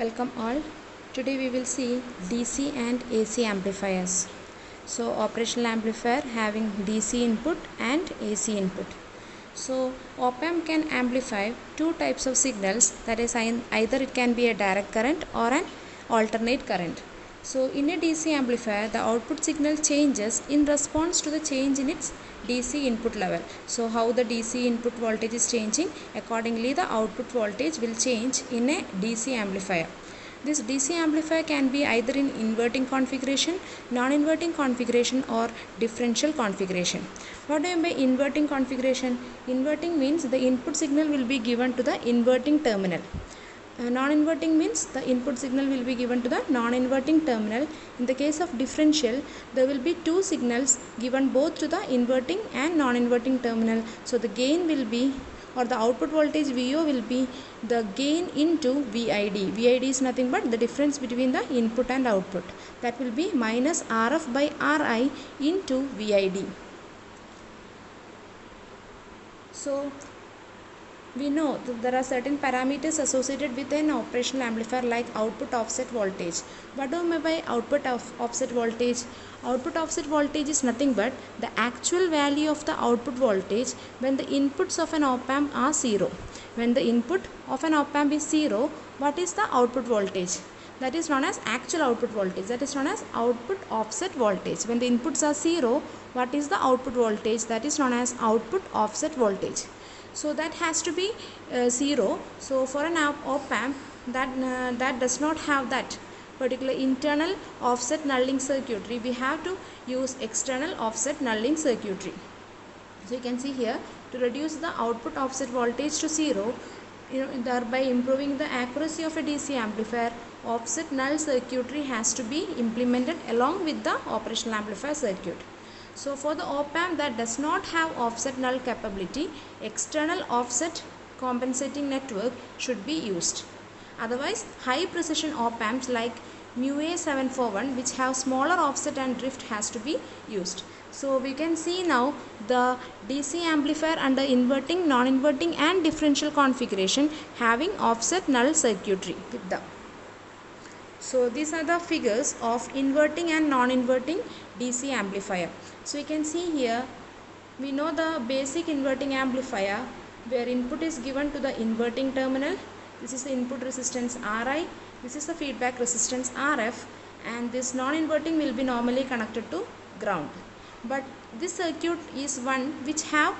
Welcome all. Today we will see DC and AC amplifiers. So operational amplifier having DC input and AC input. So op-amp can amplify two types of signals, that is either it can be a direct current or an alternate current. So in a DC amplifier, the output signal changes in response to the change in its DC input level. So how the DC input voltage is changing, accordingly the output voltage will change in a DC amplifier. This DC amplifier can be either in inverting configuration, non-inverting configuration or differential configuration. What do you mean by inverting configuration? Inverting means the input signal will be given to the inverting terminal. Non-inverting means the input signal will be given to the non-inverting terminal. In the case of differential, there will be two signals given both to the inverting and non-inverting terminal. So the gain will be, or the output voltage VO will be the gain into VID. VID is nothing but the difference between the input and output. That will be minus RF by RI into VID. So we know that there are certain parameters associated with an operational amplifier like output offset voltage. What do I mean by output offset voltage? Output offset voltage is nothing but the actual value of the output voltage when the inputs of an op-amp are 0. When the input of an op-amp is 0, what is the output voltage? That is known as actual output voltage. That is known as output offset voltage. When the inputs are 0, what is the output voltage? That is known as output offset voltage. So that has to be 0. So for an op-amp that does not have that particular internal offset nulling circuitry, we have to use external offset nulling circuitry. So you can see here, to reduce the output offset voltage to 0, thereby improving the accuracy of a DC amplifier, offset null circuitry has to be implemented along with the operational amplifier circuit. So for the op-amp that does not have offset null capability, external offset compensating network should be used. Otherwise, high precision op-amps like MUA741, which have smaller offset and drift, has to be used. So we can see now the DC amplifier under inverting, non-inverting and differential configuration having offset null circuitry with them. So these are the figures of inverting and non-inverting DC amplifier. So you can see here, we know the basic inverting amplifier where input is given to the inverting terminal. This is the input resistance Ri, this is the feedback resistance Rf, and this non-inverting will be normally connected to ground. But this circuit is one which have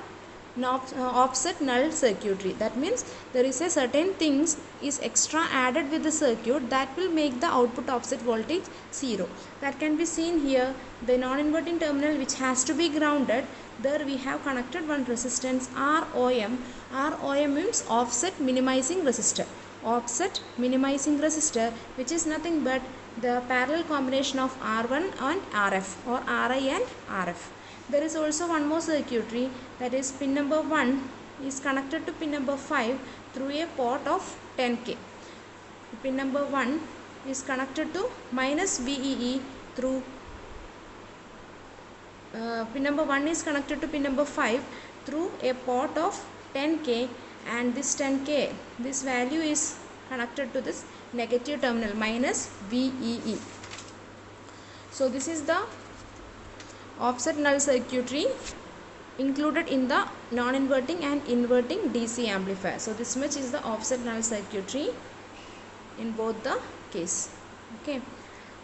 offset null circuitry. That means there is a certain things is extra added with the circuit that will make the output offset voltage 0. That can be seen here. The non-inverting terminal which has to be grounded, there we have connected one resistance ROM. ROM means offset minimizing resistor. Offset minimizing resistor, which is nothing but the parallel combination of R1 and RF, or Ri and RF. There is also one more circuitry, that is pin number 1 is connected to pin number 5 through a port of 10K. Pin number 1 is connected to minus VEE through pin number 1 is connected to pin number 5 through a port of 10K, and this 10K, this value is connected to this negative terminal minus VEE. So this is the offset null circuitry included in the non-inverting and inverting DC amplifier. So this much is the offset null circuitry in both the case. Okay,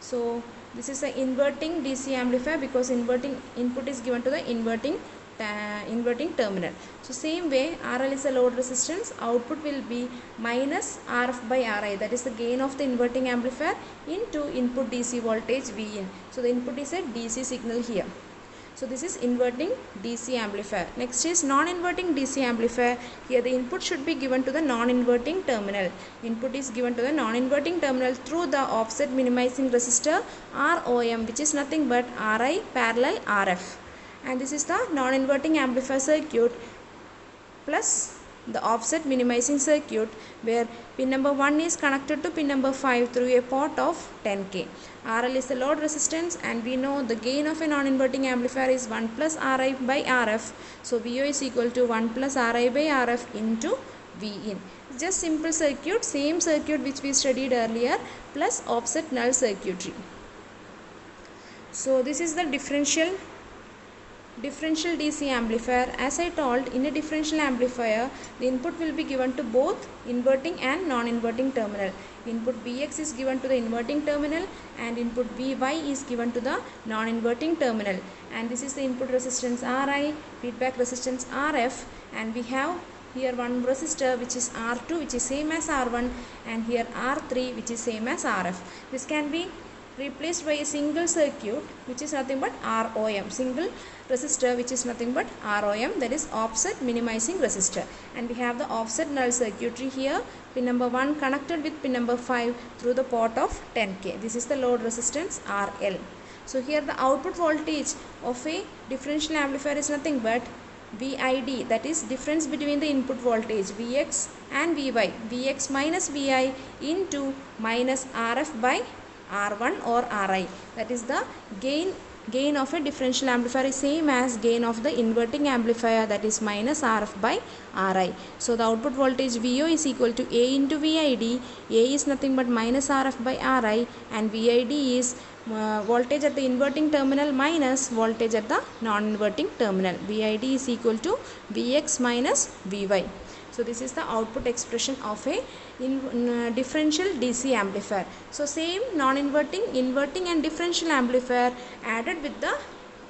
so this is the inverting DC amplifier because inverting input is given to the inverting terminal. So same way, RL is a load resistance, output will be minus RF by RI, that is the gain of the inverting amplifier, into input DC voltage Vin. So the input is a DC signal here. So this is inverting DC amplifier. Next is non-inverting DC amplifier. Here the input should be given to the non-inverting terminal. Input is given to the non-inverting terminal through the offset minimizing resistor ROM, which is nothing but Ri parallel RF. And this is the non-inverting amplifier circuit plus the offset minimizing circuit where pin number 1 is connected to pin number 5 through a port of 10K. RL is the load resistance, and we know the gain of a non-inverting amplifier is 1 plus Ri by Rf. So VO is equal to 1 plus Ri by Rf into V in. Just simple circuit, same circuit which we studied earlier, plus offset null circuitry. So this is the differential DC amplifier. As I told, in a differential amplifier, the input will be given to both inverting and non-inverting terminal. Input Vx is given to the inverting terminal and input Vy is given to the non-inverting terminal. And this is the input resistance Ri, feedback resistance Rf, and we have here one resistor which is R2 which is same as R1, and here R3 which is same as Rf. This can be replaced by a single circuit which is nothing but ROM, single resistor which is nothing but ROM, that is offset minimizing resistor. And we have the offset null circuitry here, pin number 1 connected with pin number 5 through the port of 10K. This is the load resistance RL. So here the output voltage of a differential amplifier is nothing but VID, that is difference between the input voltage Vx and Vy, Vx minus Vi into minus Rf by R1 or Ri, that is the gain of a differential amplifier is same as gain of the inverting amplifier, that is minus Rf by Ri. So the output voltage Vo is equal to A into VID. A is nothing but minus Rf by Ri, and VID is voltage at the inverting terminal minus voltage at the non-inverting terminal. VID is equal to Vx minus Vy. So this is the output expression of a differential DC amplifier. So same non-inverting, inverting and differential amplifier added with the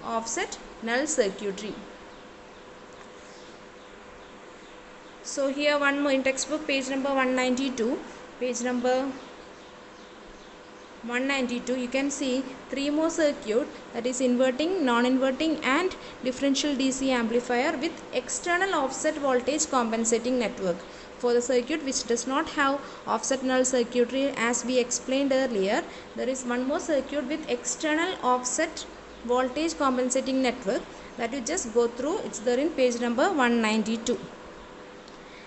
offset null circuitry. So here one more in textbook, page number 192, you can see 3 more circuit, that is inverting, non-inverting and differential DC amplifier with external offset voltage compensating network. For the circuit which does not have offset null circuitry, as we explained earlier, there is one more circuit with external offset voltage compensating network that you just go through. It's there in page number 192.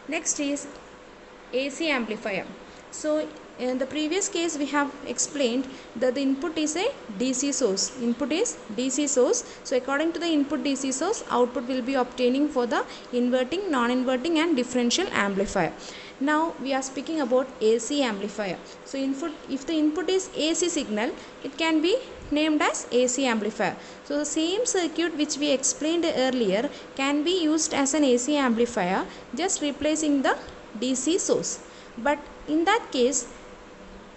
Next is AC amplifier. So in the previous case we have explained that the input is a DC source. Input is DC source. So according to the input DC source, output will be obtaining for the inverting, non-inverting and differential amplifier. Now we are speaking about AC amplifier. So if the input is AC signal, it can be named as AC amplifier. So the same circuit which we explained earlier can be used as an AC amplifier, just replacing the DC source. But in that case,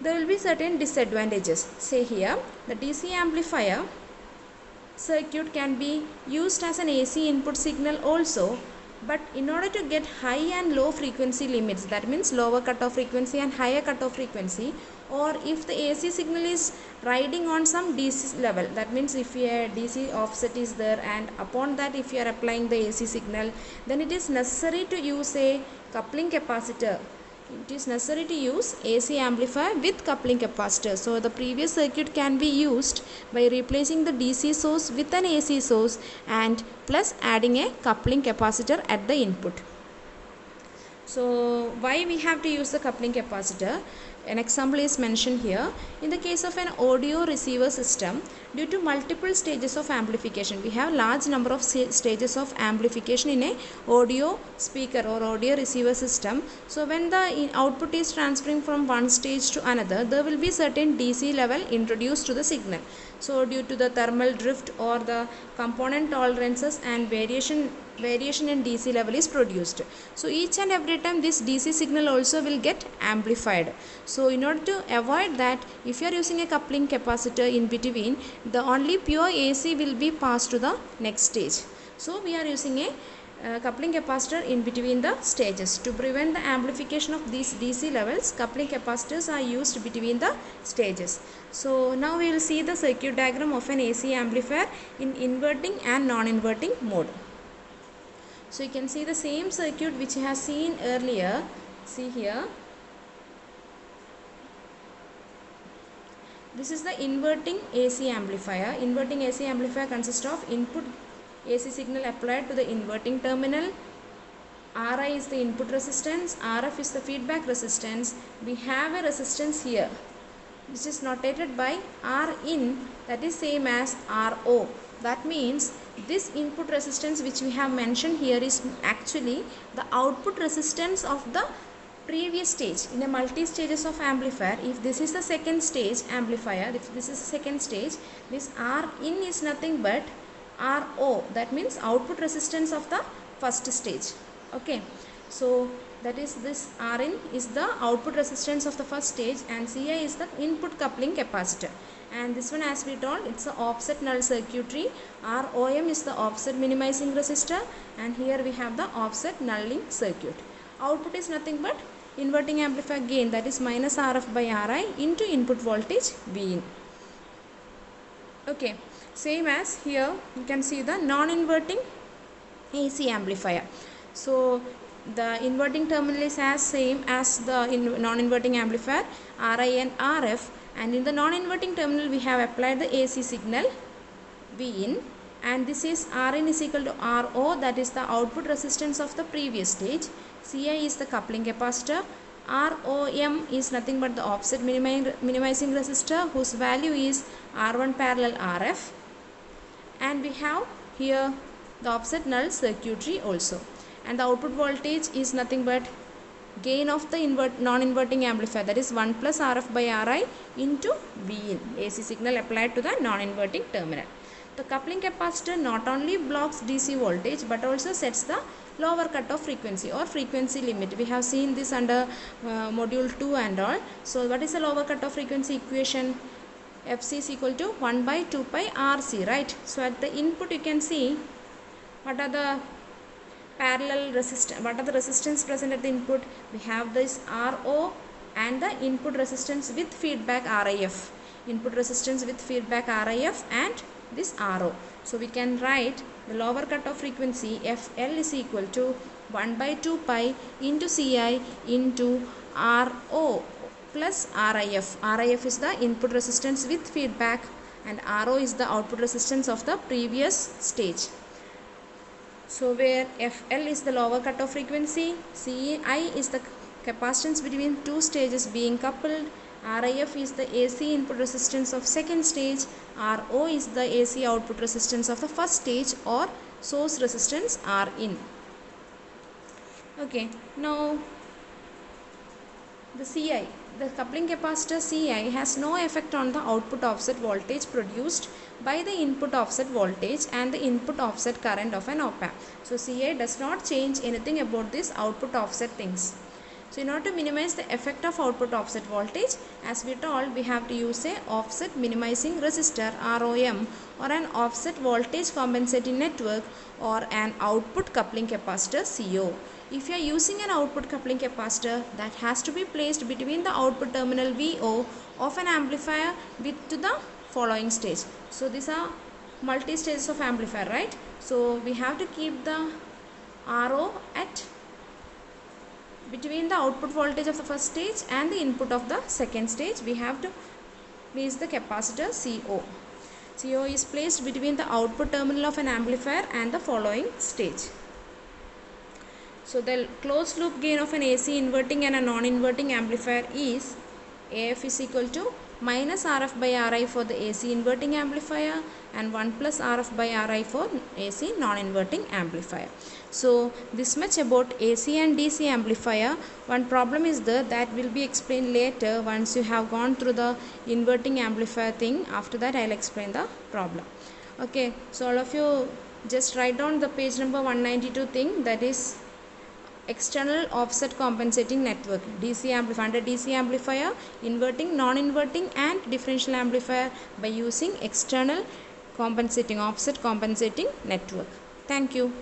there will be certain disadvantages. Say here, the DC amplifier circuit can be used as an AC input signal also, but in order to get high and low frequency limits, that means lower cutoff frequency and higher cutoff frequency, or if the AC signal is riding on some DC level, that means if a DC offset is there and upon that if you are applying the AC signal, then it is necessary to use a coupling capacitor. It is necessary to use AC amplifier with coupling capacitor. So the previous circuit can be used by replacing the DC source with an AC source and plus adding a coupling capacitor at the input. So why we have to use the coupling capacitor? An example is mentioned here. In the case of an audio receiver system, due to multiple stages of amplification, we have large number of stages of amplification in a audio speaker or audio receiver system. So when the output is transferring from one stage to another, there will be certain DC level introduced to the signal. So due to the thermal drift or the component tolerances and variation in DC level is produced. So each and every time this DC signal also will get amplified. So in order to avoid that, if you are using a coupling capacitor in between, the only pure AC will be passed to the next stage. So we are using a coupling capacitor in between the stages. To prevent the amplification of these DC levels, coupling capacitors are used between the stages. So now we will see the circuit diagram of an AC amplifier in inverting and non-inverting mode. So you can see the same circuit which you have seen earlier. See here. This is the inverting AC amplifier. Inverting AC amplifier consists of input AC signal applied to the inverting terminal. Ri is the input resistance. Rf is the feedback resistance. We have a resistance here which is notated by Rin, that is same as Ro. That means this input resistance which we have mentioned here is actually the output resistance of the previous stage. In a multi-stages of amplifier, if this is the second stage amplifier, if this is the second stage, this R in is nothing but RO, that means output resistance of the first stage. Okay, so that is this Rin is the output resistance of the first stage and Ci is the input coupling capacitor. And this one, as we told, it's the offset null circuitry. ROM is the offset minimizing resistor, and here we have the offset nulling circuit. Output is nothing but inverting amplifier gain, that is minus RF by Ri into input voltage Vin. Okay, same as here you can see the non-inverting AC amplifier. So the inverting terminal is as same as the non-inverting amplifier, Ri and Rf, and in the non-inverting terminal we have applied the AC signal Vin, and this is Rin is equal to Ro, that is the output resistance of the previous stage. Ci is the coupling capacitor. ROM is nothing but the offset minimizing resistor whose value is R1 parallel Rf, and we have here the offset null circuitry also, and the output voltage is nothing but gain of the non-inverting amplifier, that is 1 plus Rf by Ri into Vin, AC signal applied to the non-inverting terminal. The coupling capacitor not only blocks DC voltage but also sets the lower cutoff frequency or frequency limit. We have seen this under module 2 and all. So what is the lower cutoff frequency equation? Fc is equal to 1 by 2 pi Rc, right? So at the input you can see what are the parallel resistance, what are the resistance present at the input. We have this Ro and the input resistance with feedback Rif, input resistance with feedback Rif and this Ro. So we can write the lower cutoff frequency Fl is equal to 1 by 2 pi into Ci into Ro plus Rif. Rif is the input resistance with feedback and Ro is the output resistance of the previous stage. So where Fl is the lower cutoff frequency, Ci is the capacitance between two stages being coupled, Rif is the AC input resistance of second stage, Ro is the AC output resistance of the first stage or source resistance Rin. Okay, now the Ci, the coupling capacitor Ci has no effect on the output offset voltage produced by the input offset voltage and the input offset current of an op-amp. So Ci does not change anything about this output offset things. So in order to minimize the effect of output offset voltage, as we told, we have to use a offset minimizing resistor ROM or an offset voltage compensating network or an output coupling capacitor CO. If you are using an output coupling capacitor, that has to be placed between the output terminal VO of an amplifier with to the following stage. So these are multi stages of amplifier, right? So we have to keep the RO at between the output voltage of the first stage and the input of the second stage. We have to place the capacitor CO. CO is placed between the output terminal of an amplifier and the following stage. So the closed loop gain of an AC inverting and a non-inverting amplifier is AF is equal to minus RF by Ri for the AC inverting amplifier and 1 plus RF by Ri for AC non-inverting amplifier. So this much about AC and DC amplifier. One problem is that will be explained later once you have gone through the inverting amplifier thing. After that I will explain the problem. Okay, so all of you just write down the page number 192 thing, that is external offset compensating network, DC amplifier. Under DC amplifier, inverting, non-inverting and differential amplifier by using external compensating offset compensating network. Thank you.